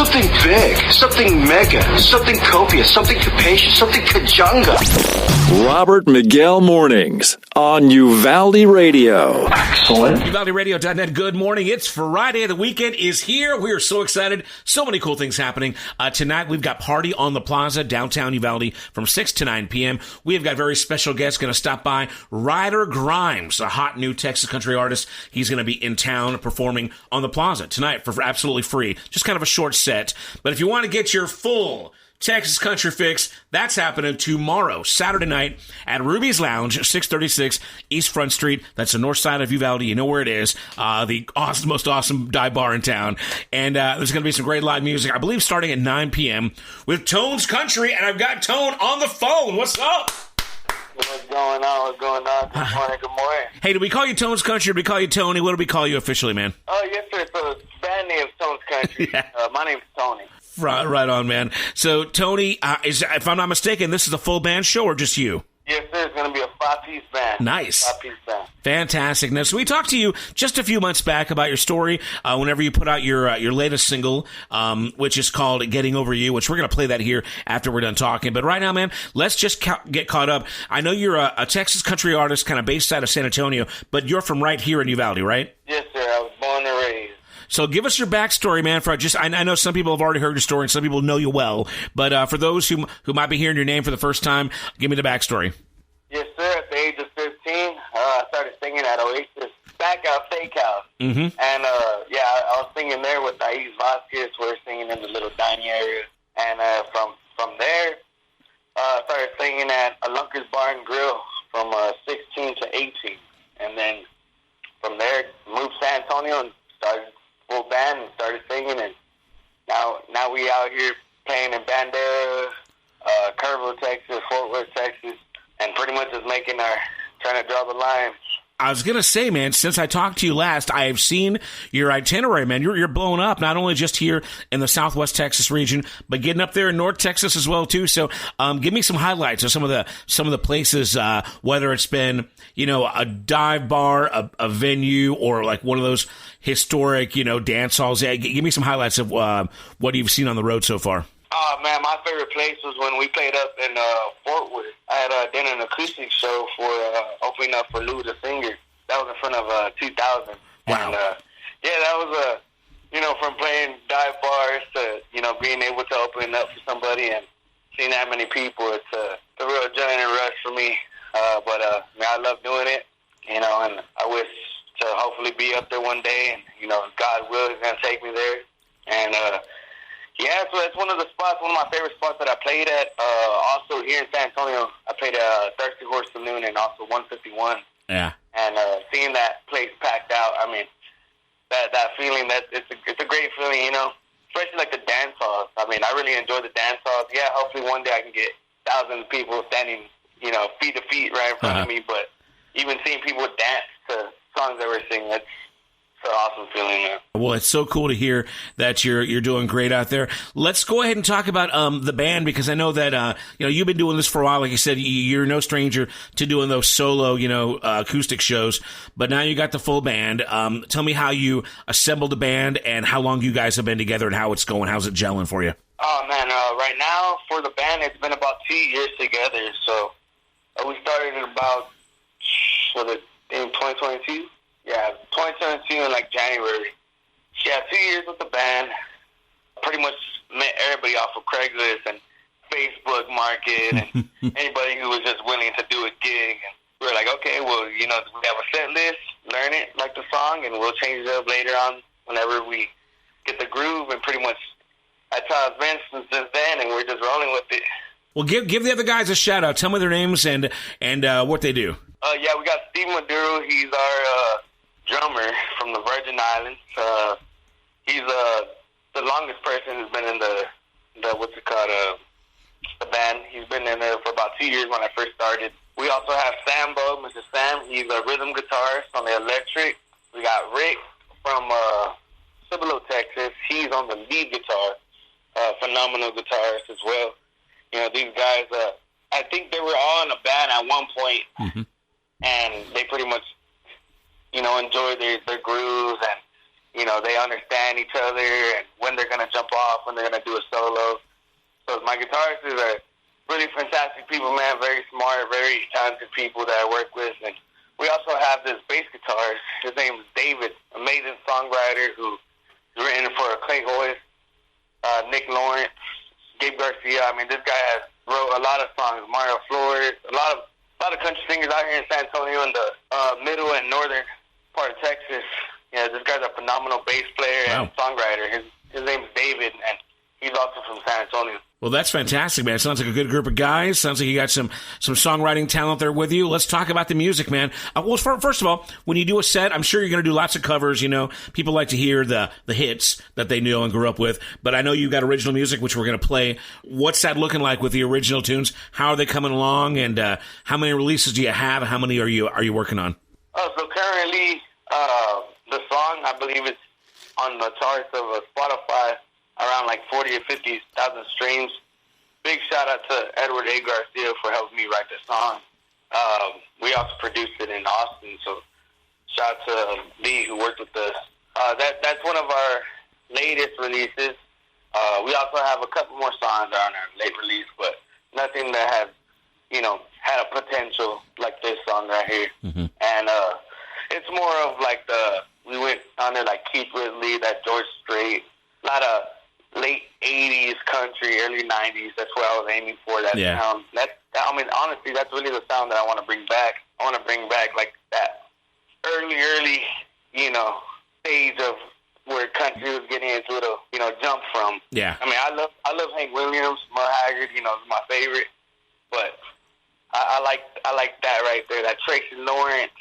Something big, something mega, something copious, something capacious, something kajunga. Robert Miguel Mornings on Uvalde Radio. Excellent. UvaldeRadio.net. Good morning. It's Friday. The weekend is here. We are so excited. So many cool things happening. Tonight, we've got Party on the Plaza, downtown Uvalde, from 6 to 9 p.m. We have got very special guests going to stop by. Ryder Grimes, a hot new Texas country artist. He's going to be in town performing on the Plaza tonight for absolutely free. Just kind of a short set. But if you want to get your full Texas Country Fix, that's happening tomorrow, Saturday night, at Ruby's Lounge, 636 East Front Street. That's the north side of Uvalde. You know where it is. The most awesome dive bar in town. And there's going to be some great live music, I believe, starting at 9 p.m. with Tone's Country. And I've got Tone on the phone. What's up? What's going on? Good morning. Hey, do we call you Tone's Country or do we call you Tony? What do we call you officially, man? Oh, yes, sir. So, band name is Tone's Country. Yeah. My name's Tony. Right on, man. So, Tony, if I'm not mistaken, this is a full band show or just you? Yes, sir. It's going to be a five-piece band. Nice. Five-piece band. Fantastic. Now, so we talked to you just a few months back about your story whenever you put out your latest single, which is called Getting Over You, which we're going to play that here after we're done talking. But right now, man, let's just get caught up. I know you're a Texas country artist kind of based out of San Antonio, but you're from right here in Uvalde, right? Yes, sir. I was born and raised. So give us your backstory, man. I know some people have already heard your story and some people know you well, but for those who might be hearing your name for the first time, give me the backstory. Yes, sir. At the age of 15, I started singing at Oasis Back Out Steakhouse. Mm-hmm. And, I was singing there with Thais Vasquez. We were singing in the little dining area. And from there, I started singing at a Lunker's Bar and Grill from 16 to 18. And then from there, moved to San Antonio and started full band and started singing. And now we out here playing in Bandera, Kerrville, Texas, Fort Worth, Texas. And pretty much just trying to draw the line. I was going to say, man, since I talked to you last, I have seen your itinerary, man. You're blowing up, not only just here in the Southwest Texas region, but getting up there in North Texas as well, too. So give me some highlights of some of the places, whether it's been, a dive bar, a venue, or like one of those historic, dance halls. Yeah, give me some highlights of what you've seen on the road so far. Oh, man, my favorite place was when we played up in Fort Worth. I had done an acoustic show for opening up for Lou the Singer. That was in front of 2,000. Wow. And, that was, from playing dive bars to, being able to open up for somebody and seeing that many people. It's a real adrenaline rush for me. I love doing it, and I wish to hopefully be up there one day. And, God will, He's going to take me there. And, so it's one of my favorite spots that I played at. Also here in San Antonio, I played at Thirsty Horse Saloon and also 151. Yeah. And seeing that place packed out, I mean, that feeling, it's a great feeling, especially like the dance halls. I mean, I really enjoy the dance halls. Yeah, hopefully one day I can get thousands of people standing, feet to feet right in front of me. But even seeing people dance to songs that we're singing, it's an awesome feeling, man. Well, it's so cool to hear that you're doing great out there. Let's go ahead and talk about the band, because I know that you've been doing this for a while. Like you said, you're no stranger to doing those solo acoustic shows. But now you got the full band. Tell me how you assembled the band and how long you guys have been together and how it's going. How's it gelling for you? Oh man, right now for the band, it's been about 2 years together. So we started in about in 2022. Yeah, 2022 in January. Yeah, 2 years with the band. Pretty much met everybody off of Craigslist and Facebook Market and anybody who was just willing to do a gig. And we were like, okay, well, we have a set list, learn it like the song, and we'll change it up later on whenever we get the groove. And pretty much that's how it's been since then, and we're just rolling with it. Well, give the other guys a shout out. Tell me their names and what they do. We got Steve Maduro. He's our drummer from the Virgin Islands. He's the longest person who's been in the band. He's been in there for about 2 years when I first started. We also have Sambo, Mr. Sam. He's a rhythm guitarist on the electric. We got Rick from Cibolo, Texas. He's on the lead guitar. Phenomenal guitarist as well. These guys, I think they were all in a band at one point, and they pretty much, enjoy their grooves, and they understand each other and when they're going to jump off, when they're going to do a solo. So my guitarists are really fantastic people, man, very smart, very talented people that I work with. And we also have this bass guitarist. His name is David, amazing songwriter who's written for Clay Hoyce, Nick Lawrence, Gabe Garcia. I mean, this guy has wrote a lot of songs, Mario Flores, a lot of country singers out here in San Antonio in the middle and northern part of Texas. Yeah, this guy's a phenomenal bass player and songwriter. His name's David, and he's also from San Antonio. Well, that's fantastic, man. It sounds like a good group of guys. Sounds like you got some songwriting talent there with you. Let's talk about the music, man. Well, first of all, when you do a set, I'm sure you're going to do lots of covers. People like to hear the hits that they knew and grew up with. But I know you got original music, which we're going to play. What's that looking like with the original tunes? How are they coming along? And how many releases do you have? How many are you working on? Oh, so currently, the song, I believe it's on the charts of Spotify, around like 40 or 50,000 streams. Big shout out to Edward A. Garcia for helping me write the song. We also produced it in Austin, so shout out to Lee who worked with us. That's one of our latest releases. We also have a couple more songs on our late release, but nothing that has, had a potential like this song right here. Mm-hmm. And it's more of like we went on there like Keith Ridley, that George Strait, a lot of late 80s country, early 90s. That's what I was aiming for, that sound. Honestly, that's really the sound that I want to bring back. I want to bring back like that early, stage of where country was getting into a, jump from. Yeah. I mean, I love Hank Williams, Merle Haggard, is my favorite, but I like that right there, that Tracy Lawrence,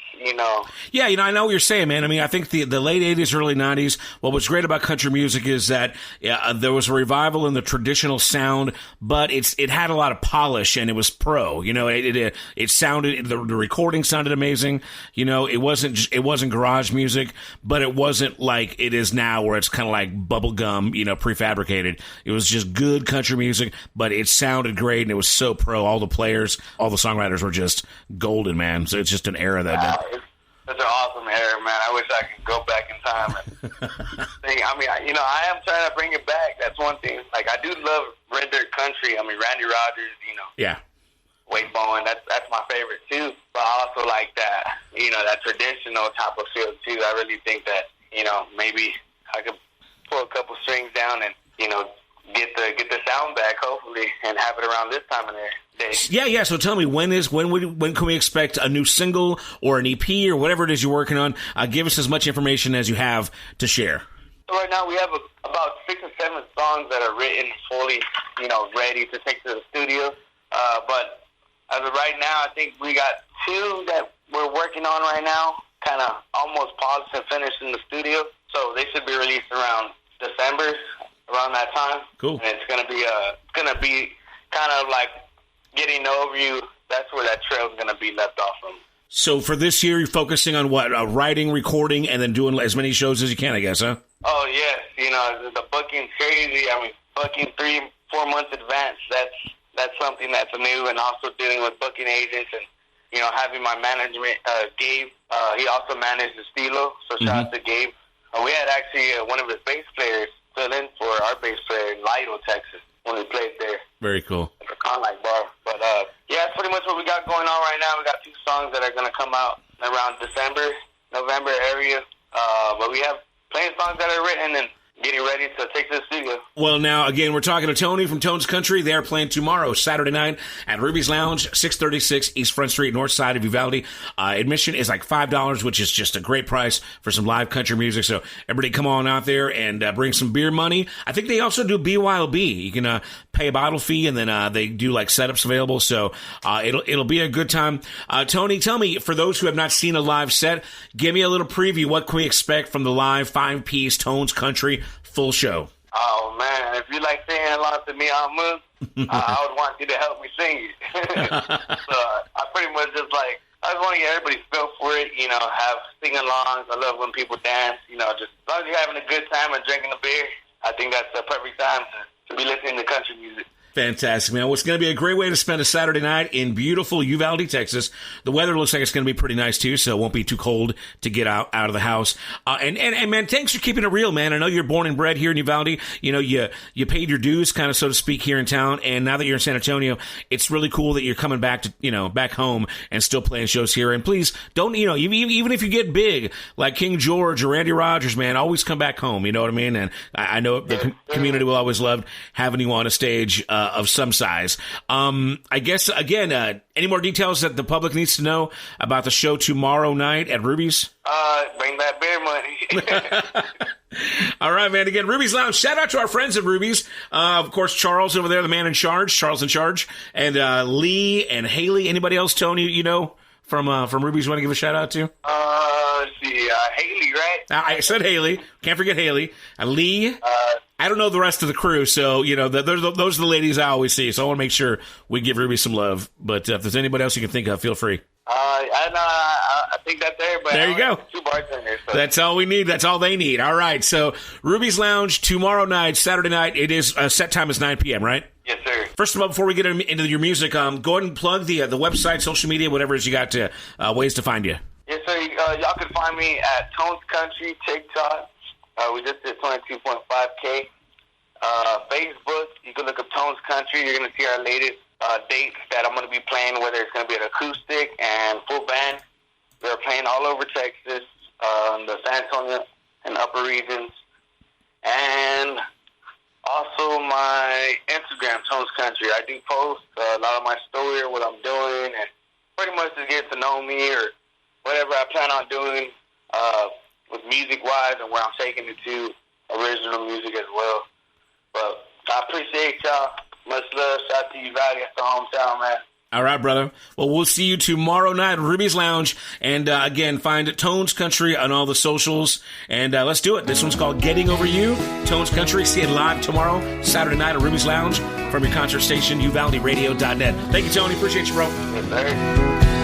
Yeah, I know what you're saying, man. I mean, I think the late 80s, early 90s, what was great about country music is that there was a revival in the traditional sound, but it had a lot of polish and it was pro. It sounded, the recording sounded amazing. It wasn't garage music, but it wasn't like it is now where it's kind of like bubblegum, prefabricated. It was just good country music, but it sounded great and it was so pro. All the players, all the songwriters were just golden, man. So it's just an era that... It's such an awesome era, man. I wish I could go back in time and sing. I mean, I am trying to bring it back. That's one thing. Like, I do love red dirt country. I mean, Randy Rogers, Yeah. Wade Bowen, that's my favorite, too. But I also like that, that traditional type of feel, too. I really think that, maybe I could pull a couple strings down and, get the sound back, hopefully, and have it around this time of the day. Yeah. So tell me, when can we expect a new single or an EP or whatever it is you're working on? Give us as much information as you have to share. So right now we have about 6 or 7 songs that are written, fully, ready to take to the studio. But as of right now, I think we got 2 that we're working on right now, kind of almost polished and finished in the studio. So they should be released around December, around that time. Cool. And it's gonna be kind of like getting over you. That's where that trail's gonna be left off from. So for this year, you're focusing on what? Writing, recording, and then doing as many shows as you can, I guess, huh? Oh yes, the booking's crazy. I mean, booking 3-4 months advance. That's something that's new, and also dealing with booking agents and having my management, Gabe. He also managed the Stilo, so shout out to Gabe. We had actually one of his bass players fill in for our bass player in Lido, Texas, when we played there. Very cool. At the Conlight Bar. But, that's pretty much what we got going on right now. We got 2 songs that are going to come out around December, November area. But we have plenty of songs that are written and getting ready to take to the studio. Well, now, again, we're talking to Tony from Tone's Country. They're playing tomorrow, Saturday night, at Ruby's Lounge, 636 East Front Street, north side of Uvalde. Admission is like $5, which is just a great price for some live country music. So everybody come on out there and bring some beer money. I think they also do BYOB. You can pay a bottle fee, and then they do like setups available. So it'll be a good time. Tony, tell me, for those who have not seen a live set, give me a little preview. What can we expect from the live 5-piece Tone's Country full show? Oh, man, if you like singing along to me on Moon, I would want you to help me sing it. So I pretty much just I just want to get everybody feel for it, have sing-alongs. I love when people dance, just as long as you're having a good time and drinking a beer, I think that's the perfect time to be listening to country music. Fantastic, man. Well, it's going to be a great way to spend a Saturday night in beautiful Uvalde, Texas. The weather looks like it's going to be pretty nice, too, so it won't be too cold to get out of the house. And man, thanks for keeping it real, man. I know you're born and bred here in Uvalde. You know, you paid your dues, kind of, so to speak, here in town. And now that you're in San Antonio, it's really cool that you're coming back to, back home and still playing shows here. And please, don't, even if you get big, like King George or Randy Rogers, man, always come back home. You know what I mean? And I know the community will always love having you on a stage of some size. I guess, again, any more details that the public needs to know about the show tomorrow night at Ruby's? Bring that beer money. All right, man. Again, Ruby's Lounge. Shout out to our friends at Ruby's. Of course, Charles over there, the man in charge. Charles in charge. And Lee and Haley. Anybody else, Tony, from Ruby's you want to give a shout out to? Let's see. Haley, right? I said Haley. Can't forget Haley. Lee. I don't know the rest of the crew, so, those are the ladies I always see. So I want to make sure we give Ruby some love. But if there's anybody else you can think of, feel free. I think that's everybody. There you go. 2 bartenders. So. That's all we need. That's all they need. All right. So Ruby's Lounge tomorrow night, Saturday night. It is set time is 9 p.m., right? Yes, sir. First of all, before we get into your music, go ahead and plug the website, social media, whatever it is you got to ways to find you. Yes, sir. Y'all can find me at Tones Country, TikTok. We just did 22.5K. Facebook, you can look up Tones Country. You're going to see our latest dates that I'm going to be playing, whether it's going to be an acoustic and full band. We're playing all over Texas, the San Antonio and upper regions. And also my Instagram, Tones Country. I do post a lot of my story or what I'm doing, and pretty much to get to know me or whatever I plan on doing with music-wise and where I'm taking it to, original music as well. But I appreciate y'all. Much love. Shout out to Uvalde. That's the hometown, man. All right, brother. Well, we'll see you tomorrow night at Ruby's Lounge. And again, find Tones Country on all the socials. And let's do it. This one's called Getting Over You. Tones Country. See it live tomorrow, Saturday night at Ruby's Lounge from your concert station, UvaldeRadio.net. Thank you, Tony. Appreciate you, bro. Yes, sir.